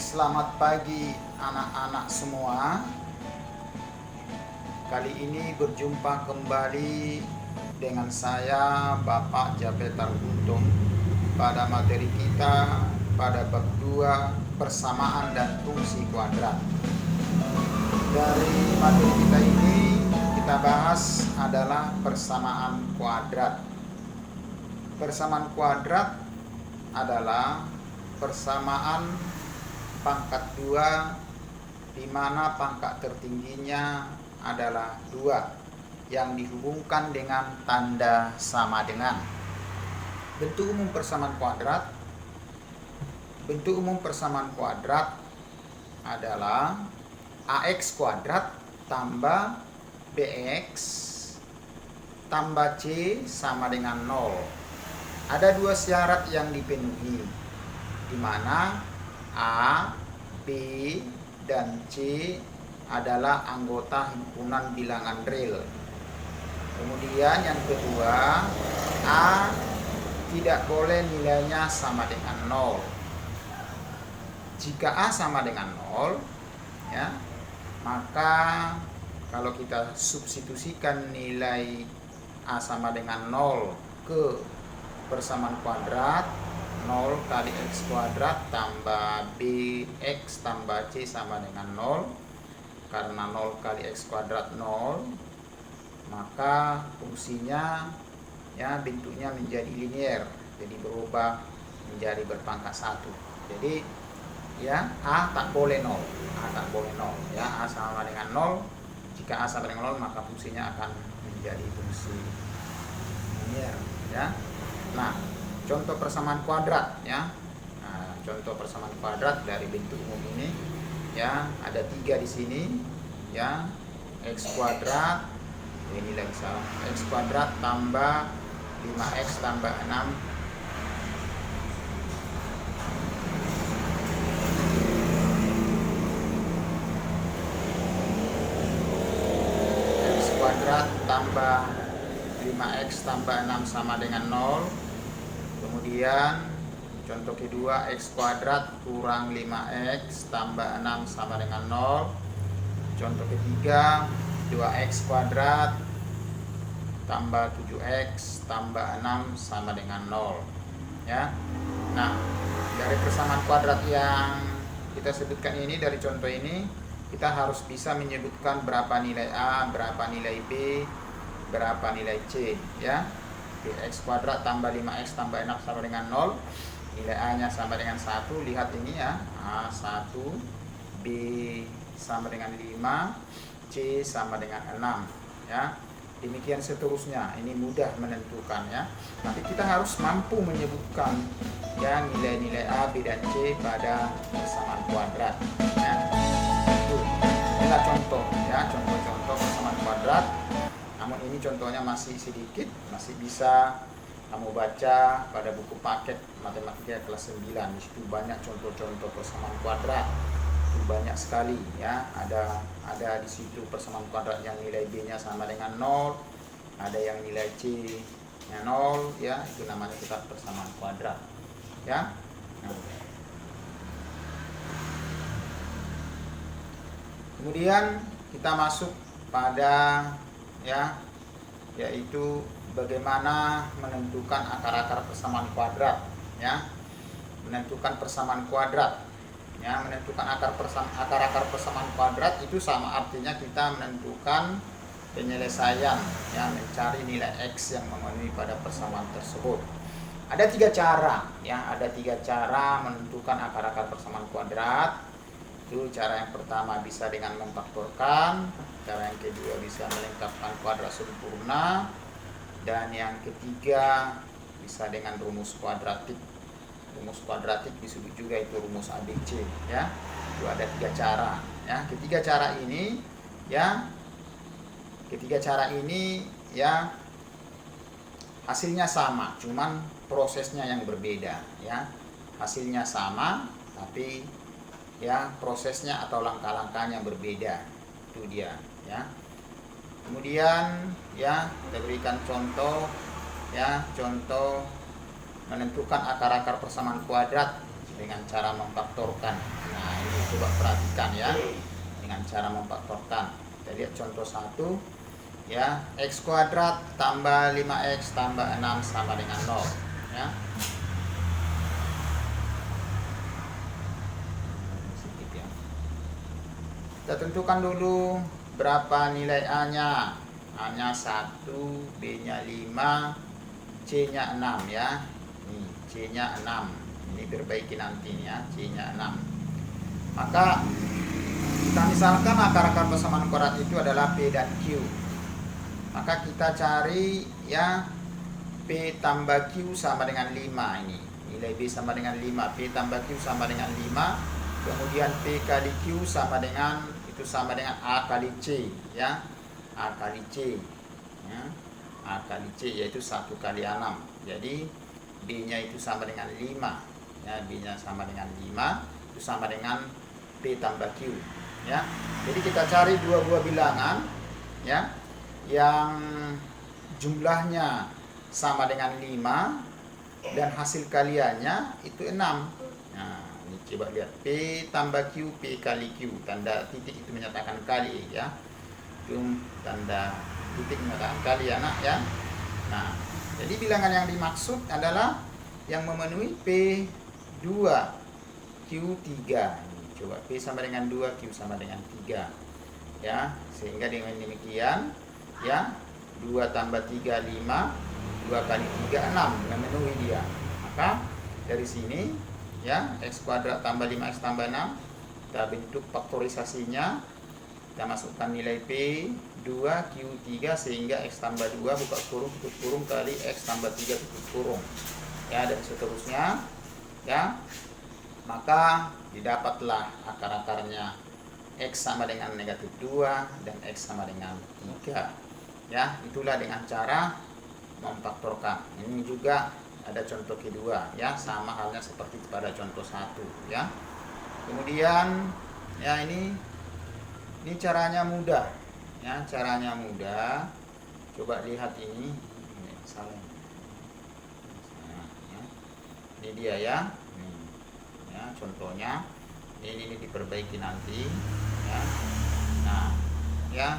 Selamat pagi anak-anak semua. Kali ini berjumpa kembali dengan saya Bapak Japetar Untung pada materi kita pada bab 2 persamaan dan fungsi kuadrat. Dari materi kita ini kita bahas adalah persamaan kuadrat. Persamaan kuadrat adalah persamaan pangkat 2 di mana pangkat tertingginya adalah 2 yang dihubungkan dengan tanda sama dengan. Bentuk umum persamaan kuadrat. Bentuk umum persamaan kuadrat adalah AX kuadrat tambah BX tambah C sama dengan 0. Ada 2 syarat yang dipenuhi, di mana A, B, dan C adalah anggota himpunan bilangan real. Kemudian yang kedua, A tidak boleh nilainya sama dengan 0. Jika A sama dengan 0, ya, maka kalau kita substitusikan nilai A sama dengan 0 ke persamaan kuadrat, 0 kali X kuadrat tambah BX tambah C sama dengan 0. Karena 0 kali X kuadrat 0, maka fungsinya ya bentuknya menjadi linier, jadi berubah menjadi berpangkat 1. Jadi ya A tak boleh 0, A tak boleh 0, ya, A sama dengan 0. Jika A sama dengan 0, maka fungsinya akan menjadi fungsi linier, ya. Nah, contoh persamaan kuadrat, ya. Nah, contoh persamaan kuadrat dari bentuk umum ini, ya, ada 3 di sini, ya. X kuadrat, ini lagi salah. X kuadrat tambah 5x tambah 6 X kuadrat tambah 5x tambah 6 sama dengan 0. Kemudian contoh kedua, X kuadrat kurang 5x tambah 6 sama dengan 0. Contoh ketiga, 2x kuadrat tambah 7x tambah 6 sama dengan 0, ya. Nah, dari persamaan kuadrat yang kita sebutkan ini, dari contoh ini, kita harus bisa menyebutkan berapa nilai A, berapa nilai B, berapa nilai C, ya. X kuadrat tambah 5x tambah 6 sama dengan 0, nilai A nya sama dengan 1. Lihat ini, ya, A1, B sama dengan 5, C sama dengan 6, ya. Demikian seterusnya. Ini mudah menentukan, ya. Tapi kita harus mampu menyebutkan, ya, nilai-nilai A, B, dan C pada persamaan kuadrat, ya. Inilah contoh, ya, contoh-contoh persamaan kuadrat. Namun ini contohnya masih sedikit, masih bisa kamu baca pada buku paket matematika kelas 9. Di situ banyak contoh-contoh persamaan kuadrat. Itu banyak sekali, ya. Ada di situ persamaan kuadrat yang nilai B-nya sama dengan 0, ada yang nilai C-nya 0, ya. Itu namanya kita persamaan kuadrat, ya. Nah. Kemudian kita masuk pada, ya, yaitu bagaimana menentukan akar-akar persamaan kuadrat, ya. Menentukan persamaan kuadrat, ya. Menentukan akar-akar persamaan kuadrat itu sama artinya kita menentukan penyelesaian, ya, mencari nilai X yang memenuhi pada persamaan tersebut. Ada 3 cara, ya, ada 3 cara menentukan akar-akar persamaan kuadrat. Itu cara yang pertama bisa dengan memfaktorkan, cara yang kedua bisa melengkapkan kuadrat sempurna, dan yang ketiga bisa dengan rumus kuadratik. Rumus kuadratik disebut juga itu rumus ABC, ya. Itu ada 3 cara, ya. Ketiga cara ini, ya, hasilnya sama, cuman prosesnya yang berbeda, ya. Hasilnya sama, tapi ya prosesnya atau langkah-langkahnya berbeda. Itu dia, ya. Kemudian, ya, kita berikan contoh, ya, contoh menentukan akar-akar persamaan kuadrat dengan cara memfaktorkan. Nah, ini coba perhatikan ya, dengan cara memfaktorkan. Kita lihat contoh 1 ya, x kuadrat tambah 5x tambah 6 sama dengan 0 ya. Sedikit ya. Kita tentukan dulu berapa nilai A-nya. A-nya 1, B-nya 5, C-nya 6 ya. Nih, C-nya 6. Ini perbaiki nanti ya, C-nya 6. Maka kita misalkan akar-akar persamaan kuadrat itu adalah P dan Q. Maka kita cari ya, P tambah Q sama dengan 5 ini. Nilai B sama dengan 5, P tambah Q sama dengan 5. Kemudian P kali Q sama dengan A kali C ya. A kali C ya. A kali C yaitu 1 kali 6. Jadi B-nya itu sama dengan 5 ya, B-nya sama dengan 5, itu sama dengan P tambah Q ya. Jadi kita cari dua buah bilangan ya, yang jumlahnya sama dengan 5 dan hasil kaliannya itu 6. Nah, ini coba lihat, P tambah Q, P kali Q, tanda titik itu menyatakan kali ya. Tanda titik menyatakan kali ya nak ya. Nah, jadi bilangan yang dimaksud adalah yang memenuhi P2 Q3. Coba P sama dengan 2, Q sama dengan 3 ya. Sehingga dengan demikian ya, 2 tambah 3 5, 2 kali 3 6, memenuhi dia. Maka dari sini ya, x kuadrat tambah 5x tambah 6, kita bentuk faktorisasinya, kita masukkan nilai P 2 Q3 sehingga x tambah 2 buka kurung tutup kurung kali x tambah 3 tutup kurung ya, dan seterusnya ya. Maka didapatlah akar-akarnya x sama dengan negatif 2 dan x sama dengan 3 ya. Itulah dengan cara memfaktorkan. Ini juga ada contoh kedua ya, sama halnya seperti pada contoh 1 ya. Kemudian ya, ini caranya mudah ya, caranya mudah. Coba lihat ini salah ya. Ini dia ya. Ya, contohnya ini diperbaiki nanti ya. Nah ya,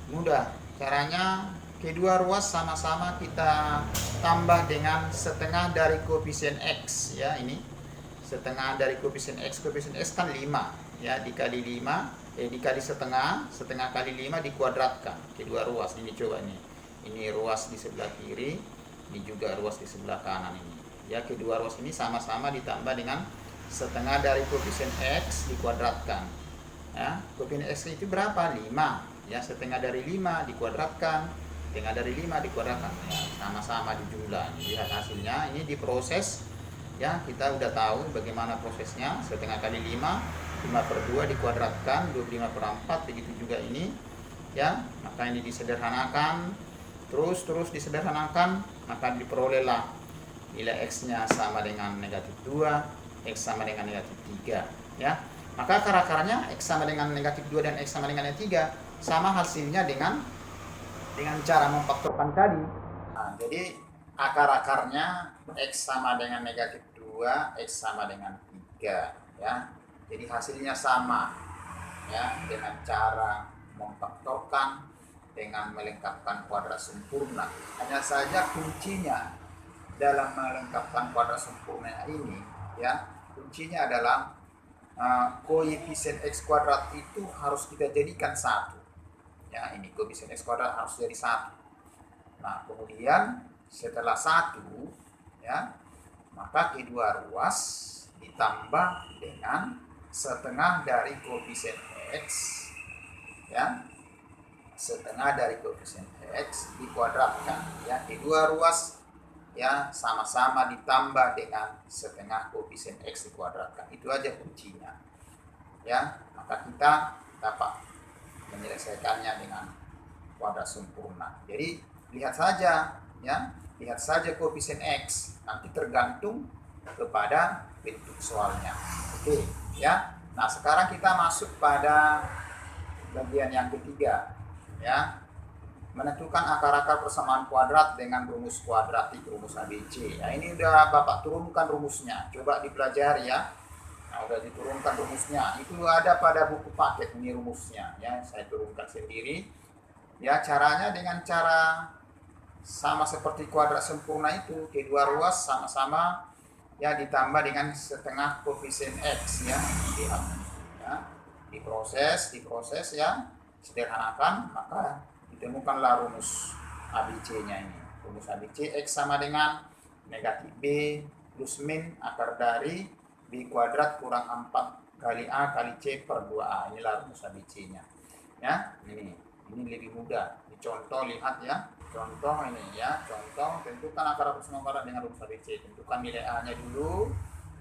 mudah caranya. Kedua ruas sama-sama kita tambah dengan setengah dari koefisien x ya. Ini setengah dari koefisien x kan 5 ya, dikali 5 dikali setengah kali 5 dikuadratkan kedua ruas ini. Coba ini ruas di sebelah kiri, ini juga ruas di sebelah kanan ini ya. Kedua ruas ini sama-sama ditambah dengan setengah dari koefisien x dikuadratkan ya. Koefisien x itu berapa? 5 ya. Setengah dari 5 dikuadratkan, setengah dari 5 dikuadratkan ya, sama-sama dijumlah. Lihat hasilnya, ini diproses ya. Kita udah tahu bagaimana prosesnya. Setengah kali 5, 5/2 dikuadratkan 25/4, begitu juga ini ya. Maka ini disederhanakan, terus disederhanakan, maka diperolehlah nilai x nya sama dengan negatif 2, x sama dengan negatif 3 ya. Maka akar-akarnya x sama dengan negatif 2 dan x sama dengan negatif 3 sama hasilnya dengan cara memfaktorkan tadi. Nah, jadi akar-akarnya x sama dengan negatif 2, x sama dengan 3 ya. Jadi hasilnya sama ya, dengan cara memfaktorkan dengan melengkapkan kuadrat sempurna. Hanya saja kuncinya dalam melengkapkan kuadrat sempurna ini ya, kuncinya adalah koefisien x kuadrat itu harus kita jadikan 1 ya. Ini koefisien x kuadrat harus jadi 1. Nah, kemudian setelah 1 ya, maka kedua ruas ditambah dengan setengah dari koefisien x ya, setengah dari koefisien x dikuadratkan ya. Kedua ruas ya sama-sama ditambah dengan setengah koefisien x dikuadratkan. Itu aja kuncinya ya. Maka kita dapat menyelesaikannya dengan kuadrat sempurna. Jadi lihat saja ya, lihat saja koefisien x, nanti tergantung kepada bentuk soalnya. Oke ya. Nah, sekarang kita masuk pada bagian yang ketiga ya. menentukan akar-akar persamaan kuadrat dengan rumus kuadratik, rumus ABC. Nah, ini udah Bapak turunkan rumusnya, coba dipelajari ya. Nah, udah diturunkan rumusnya, itu ada pada buku paket ini rumusnya ya, saya turunkan sendiri. Ya, caranya dengan cara sama seperti kuadrat sempurna itu, kedua ruas sama-sama ya ditambah dengan setengah koefisien X ya. Ya, diproses ya, sederhanakan, maka ditemukanlah rumus ABC-nya ini. Rumus ABC X sama dengan negatif B plus min akar dari B kuadrat kurang 4 kali A kali C per 2A. Inilah rumus ABC-nya. Ya, ini lebih mudah. Ini contoh, lihat ya. Contoh ini ya, contoh tentukan akar persamaan kuadrat dengan rumus ABC. Tentukan nilai A-nya dulu,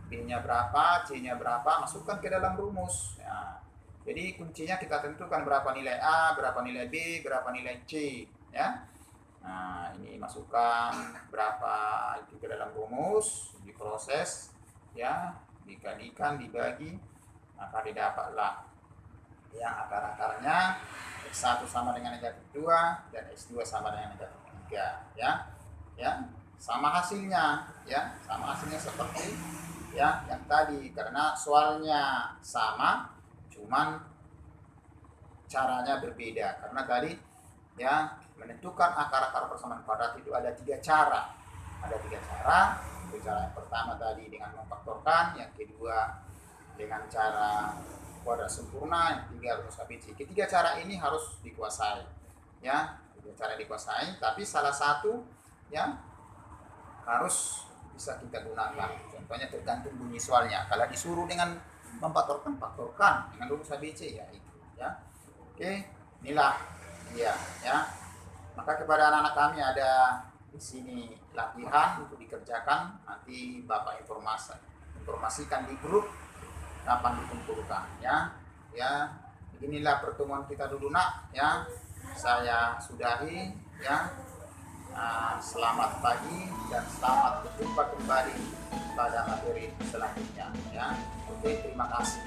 B-nya berapa, C-nya berapa, masukkan ke dalam rumus. Ya. Jadi kuncinya kita tentukan berapa nilai A, berapa nilai B, berapa nilai C, ya. Nah, ini masukkan berapa itu ke dalam rumus, diproses, ya, dikalikan, dibagi, maka didapatlah yang akar-akarnya X1 sama dengan negatif 2 dan X2 sama dengan negatif 3, ya. Ya, sama hasilnya, ya, sama hasilnya seperti ya yang tadi, karena soalnya sama, cuman caranya berbeda. Karena tadi ya menentukan akar-akar persamaan kuadrat itu ada 3 cara. Ada 3 cara. Cara yang pertama tadi dengan memfaktorkan, yang kedua dengan cara kuadrat sempurna, yang ketiga rumus ABC. Ketiga cara ini harus dikuasai. Ya, ketiga cara dikuasai, tapi salah satu ya harus bisa kita gunakan. Contohnya tergantung bunyi soalnya. Kalau disuruh dengan memfaktorkan, faktorkan dengan rumus ABC ya itu ya. Oke, inilah dia ya. Maka kepada anak-anak kami ada di sini latihan untuk dikerjakan, nanti Bapak informasikan di grup kapan dikumpulkan ya. Ya, inilah pertemuan kita dulu nak ya. Saya sudahi ya. Selamat pagi dan selamat berjumpa kembali pada materi selanjutnya ya. Oke, terima kasih.